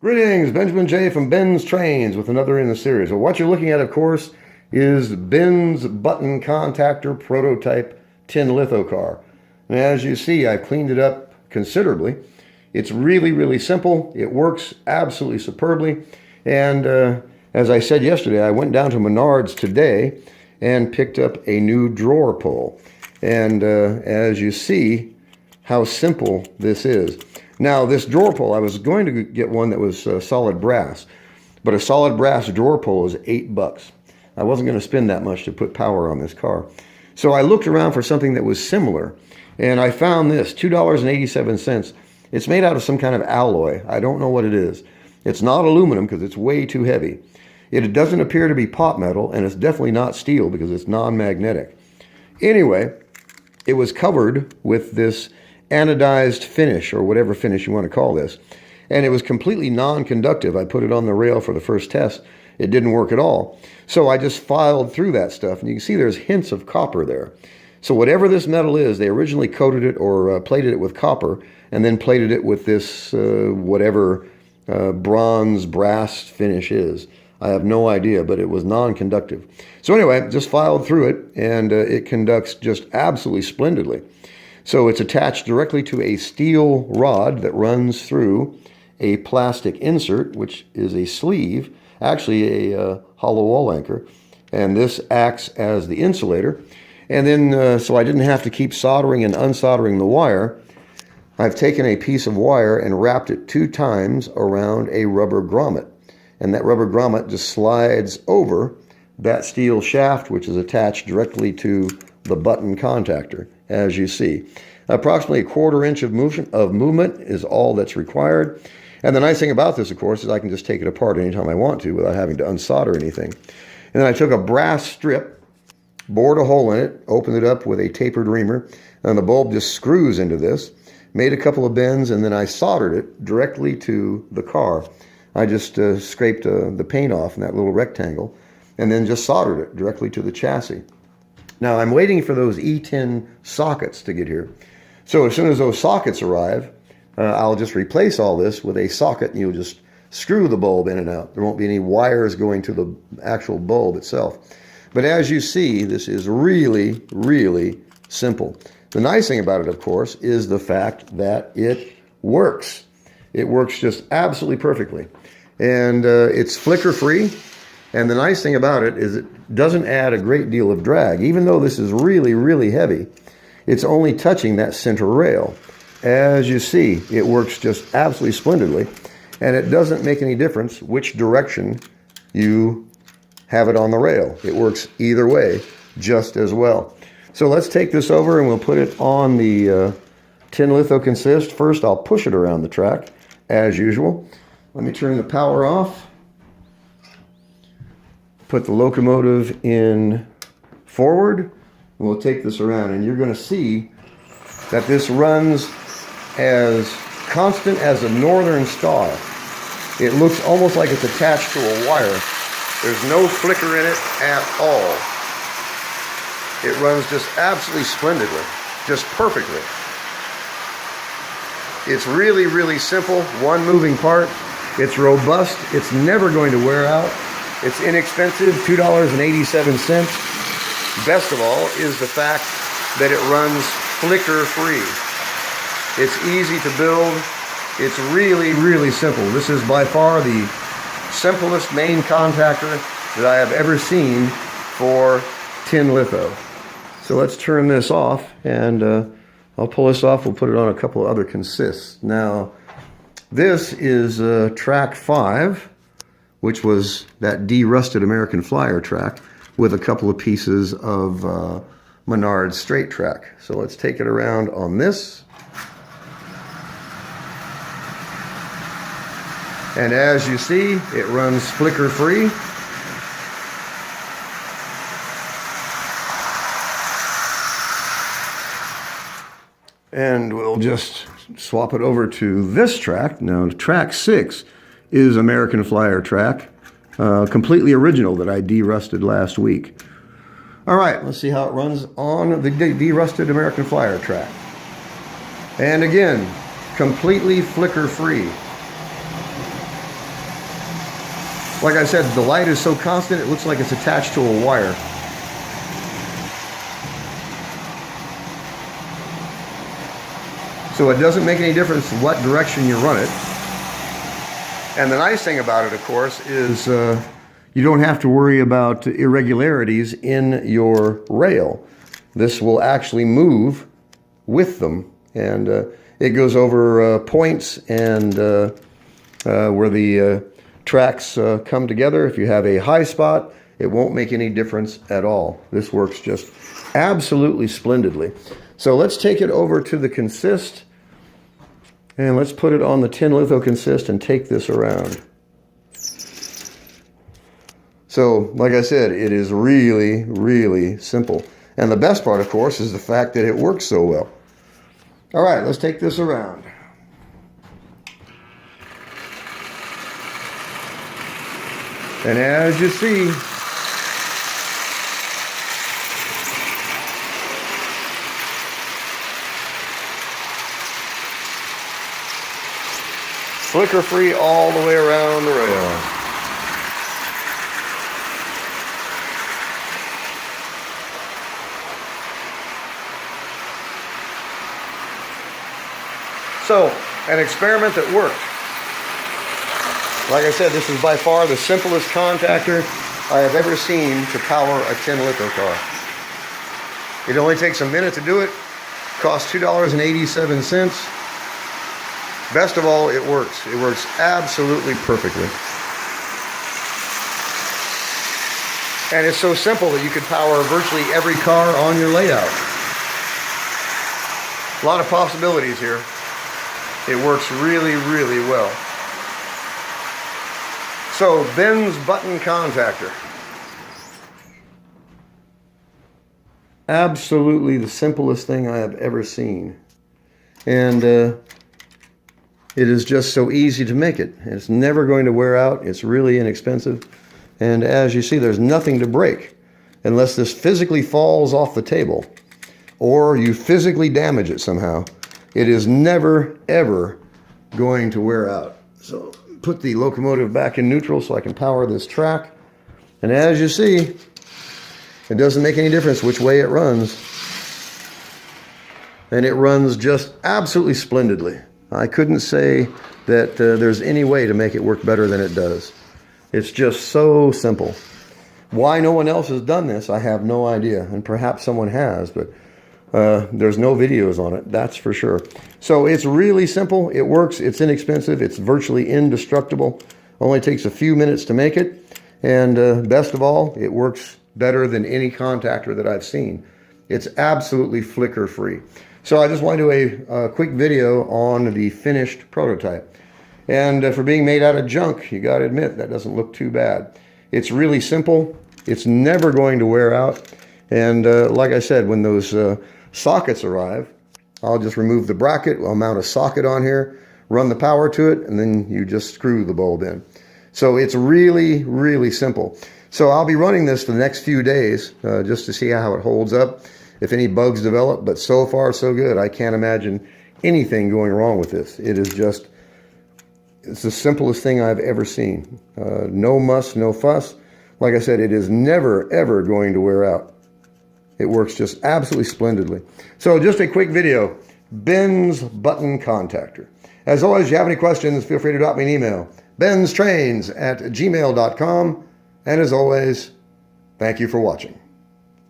Greetings, Benjamin J. from BENZTRAINZ with another in the series. Well, what you're looking at, of course, is Benz button contactor prototype tin litho car. And as you see, I've cleaned it up considerably. It's really simple. It works absolutely superbly. And as I said yesterday, I went down to Menards today and picked up a new drawer pull. And as you see how simple this is. Now, this drawer pull, I was going to get one that was solid brass, but a solid brass drawer pull is $8. I wasn't going to spend that much to put power on this car. So I looked around for something that was similar, and I found this, $2.87. It's made out of some kind of alloy. I don't know what it is. It's not aluminum because it's way too heavy. It doesn't appear to be pot metal, and it's definitely not steel because it's non-magnetic. Anyway, it was covered with this anodized finish, or whatever finish you want to call this, and it was completely non-conductive. I put it on the rail for the first test. It didn't work at all. So I just filed through that stuff, and you can see there's hints of copper there. So whatever this metal is, they originally coated it or plated it with copper, and then plated it with this whatever bronze brass finish is. I have no idea, but it was non-conductive. So anyway, just filed through it, and it conducts just absolutely splendidly. So it's attached directly to a steel rod that runs through a plastic insert, which is a sleeve, actually a hollow wall anchor. And this acts as the insulator. And then, so I didn't have to keep soldering and unsoldering the wire, I've taken a piece of wire and wrapped it 2 times around a rubber grommet. And that rubber grommet just slides over that steel shaft, which is attached directly to the button contactor, as you see. Approximately 1/4 inch of movement is all that's required. And the nice thing about this, of course, is I can just take it apart anytime I want to without having to unsolder anything. And then I took a brass strip, bored a hole in it, opened it up with a tapered reamer, and the bulb just screws into this. Made a couple of bends, and then I soldered it directly to the car. I just scraped the paint off in that little rectangle, and then just soldered it directly to the chassis. Now, I'm waiting for those E10 sockets to get here. So as soon as those sockets arrive, I'll just replace all this with a socket, and you'll just screw the bulb in and out. There won't be any wires going to the actual bulb itself. But as you see, this is really simple. The nice thing about it, of course, is the fact that it works. It works just absolutely perfectly. And it's flicker-free. And the nice thing about it is it doesn't add a great deal of drag. Even though this is really heavy, it's only touching that center rail. As you see, it works just absolutely splendidly. And it doesn't make any difference which direction you have it on the rail. It works either way just as well. So let's take this over and we'll put it on the tin litho consist. First, I'll push it around the track as usual. Let me turn the power off. Put the locomotive in forward, and we'll take this around, and you're going to see that this runs as constant as a northern star. It looks almost like it's attached to a wire. There's no flicker in it at all. It runs just absolutely splendidly, just perfectly. It's really simple, one moving part. It's robust, it's never going to wear out. It's inexpensive, $2.87. Best of all is the fact that it runs flicker-free. It's easy to build. It's really simple. This is by far the simplest main contactor that I have ever seen for tin litho. So let's turn this off, and I'll pull this off. We'll put it on a couple of other consists. Now, this is track 5, which was that de-rusted American Flyer track with a couple of pieces of Menards straight track. So let's take it around on this. And as you see, it runs flicker-free. And we'll just swap it over to this track. Now, track 6 is American Flyer track, completely original that I de-rusted last week. All right, let's see how it runs on the de-rusted American Flyer track. And again, completely flicker-free. Like I said, the light is so constant, it looks like it's attached to a wire. So it doesn't make any difference what direction you run it. And the nice thing about it, of course, is you don't have to worry about irregularities in your rail. This will actually move with them, and it goes over points and where the tracks come together. If you have a high spot, it won't make any difference at all. This works just absolutely splendidly. So let's take it over to the consist, and let's put it on the tin litho consist and take this around. So, like I said, it is really, really simple. And the best part, of course, is the fact that it works so well. All right, let's take this around. And as you see, flicker free all the way around the rail. So, an experiment that worked. Like I said, this is by far the simplest contactor I have ever seen to power a tin litho car. It only takes a minute to do it. Costs $2.87. Best of all, it works. It works absolutely perfectly. And it's so simple that you could power virtually every car on your layout. A lot of possibilities here. It works really, really well. So, Benz button contactor. Absolutely the simplest thing I have ever seen. And it is just so easy to make it. It's never going to wear out. It's really inexpensive. And as you see, there's nothing to break unless this physically falls off the table or you physically damage it somehow. It is never, ever going to wear out. So put the locomotive back in neutral so I can power this track. And as you see, it doesn't make any difference which way it runs. And it runs just absolutely splendidly. I couldn't say that there's any way to make it work better than it does. It's just so simple. Why no one else has done this, I have no idea. And perhaps someone has, but there's no videos on it, that's for sure. So it's really simple. It works. It's inexpensive. It's virtually indestructible. Only takes a few minutes to make it. And best of all, it works better than any contactor that I've seen. It's absolutely flicker free. So I just want to do a quick video on the finished prototype. And for being made out of junk, you got to admit, that doesn't look too bad. It's really simple. It's never going to wear out. And like I said, when those sockets arrive, I'll just remove the bracket, I'll mount a socket on here, run the power to it, and then you just screw the bulb in. So it's really, really simple. So I'll be running this for the next few days just to see how it holds up, if any bugs develop, but so far so good. I can't imagine anything going wrong with this. It is just, it's the simplest thing I've ever seen. No muss, no fuss. Like I said, it is never, ever going to wear out. It works just absolutely splendidly. So just a quick video, Benz button contactor. As always, if you have any questions, feel free to drop me an email, BENZTRAINZ@gmail.com. And as always, thank you for watching.